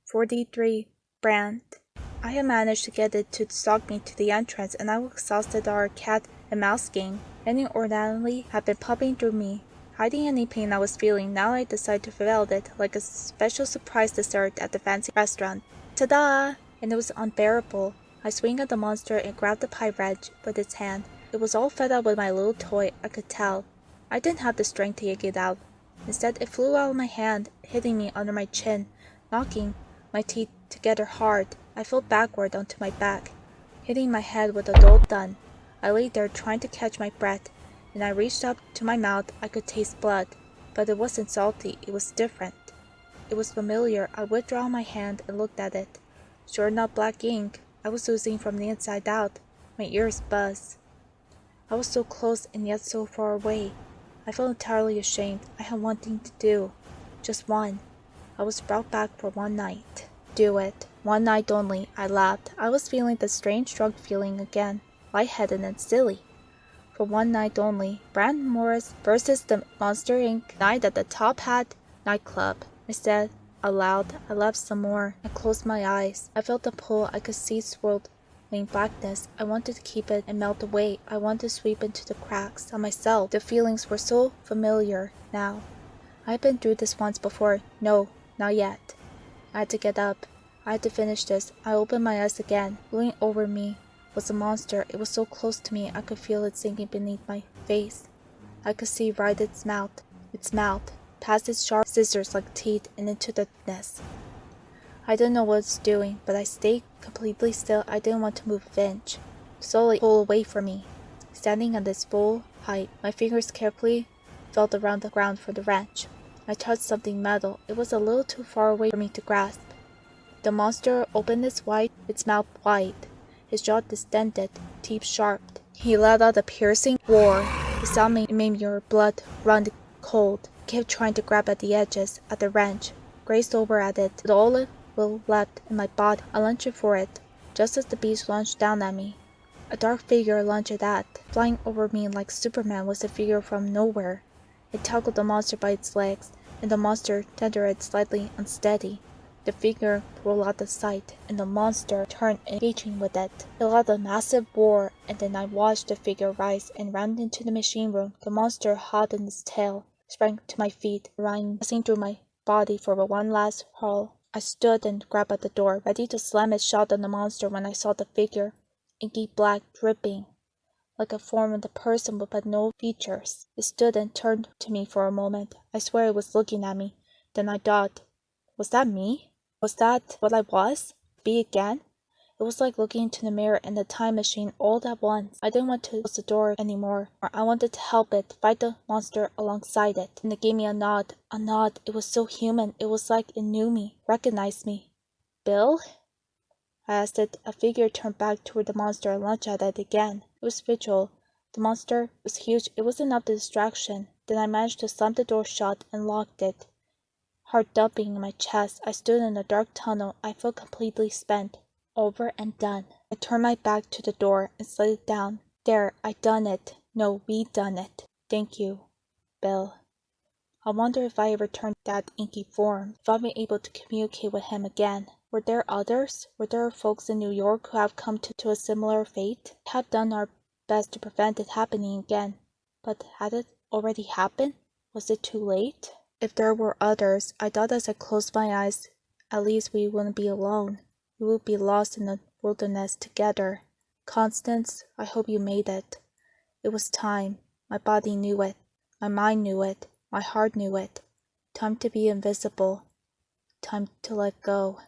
43. Brant. I had managed to get it to stalk me to the entrance, and I was exhausted our cat and mouse game. Inordinately had been popping through me. Hiding any pain I was feeling, now I decided to fulfill it like a special surprise dessert at the fancy restaurant. Ta-da! And it was unbearable. I swing at the monster and grab the pie wedge with its hand. It was all fed up with my little toy, I could tell. I didn't have the strength to yank it out. Instead, it flew out of my hand, hitting me under my chin, knocking my teeth together hard. I fell backward onto my back, hitting my head with a dull thud. I lay there trying to catch my breath, and I reached up to my mouth. I could taste blood, but it wasn't salty, it was different. It was familiar. I withdrew my hand and looked at it. Sure enough, black ink. I was oozing from the inside out. My ears buzzed. I was so close and yet so far away. I felt entirely ashamed. I had one thing to do. Just one. I was brought back for one night. Do it. One night only. I laughed. I was feeling the strange drug feeling again, lightheaded and silly. For one night only. Brant Morris versus the Monster Inc. night at the Top Hat nightclub. I said aloud. I laughed some more. I closed my eyes. I felt the pull. I could see swirling blackness. I wanted to keep it and melt away. I wanted to sweep into the cracks on myself. The feelings were so familiar now. I had been through this once before. No, not yet. I had to get up. I had to finish this. I opened my eyes again. Looming over me was a monster. It was so close to me I could feel it sinking beneath my face. I could see right its mouth, past its sharp scissors like teeth and into the darkness. I didn't know what it was doing, but I stayed completely still. I didn't want to move an inch. Slowly pull away from me. Standing at its full height, my fingers carefully felt around the ground for the wrench. I touched something metal. It was a little too far away for me to grasp. The monster opened its mouth wide, his jaw distended, teeth sharp. He let out a piercing roar. The sound made your blood run cold. I kept trying to grab at the edges, at the wrench, grazed over at it, with all it will left in my body. I lunged for it, just as the beast lunged down at me. A dark figure lunged at that. Flying over me like Superman was a figure from nowhere. It tackled the monster by its legs, and the monster tendered slightly unsteady. The figure rolled out of sight, and the monster turned engaging with it. It let a massive roar, and then I watched the figure rise and round into the machine room. The monster hot in its tail, sprang to my feet, passing through my body for one last haul. I stood and grabbed at the door, ready to slam it shut on the monster when I saw the figure, inky black, dripping, like a form of the person but no features. It stood and turned to me for a moment. I swear it was looking at me. Then I thought, was that me? Was that what I was? Be again? It was like looking into the mirror and the time machine all at once. I didn't want to close the door anymore, or I wanted to help it, fight the monster alongside it. And it gave me a nod. A nod. It was so human. It was like it knew me, recognized me. Bill? I asked it. A figure turned back toward the monster and lunged at it again. It was vigil. The monster was huge. It was enough distraction. Then I managed to slam the door shut and locked it. Heart thumping in my chest, I stood in a dark tunnel. I felt completely spent. Over and done. I turned my back to the door and slid it down. There, I'd done it. No, we'd done it. Thank you, Bill. I wonder if I ever turned that inky form, if I'd been able to communicate with him again. Were there others? Were there folks in New York who have come to a similar fate? We have done our best to prevent it happening again. But had it already happened? Was it too late? If there were others, I thought as I closed my eyes, at least we wouldn't be alone. We would be lost in the wilderness together. Constance, I hope you made it. It was time. My body knew it. My mind knew it. My heart knew it. Time to be invisible. Time to let go.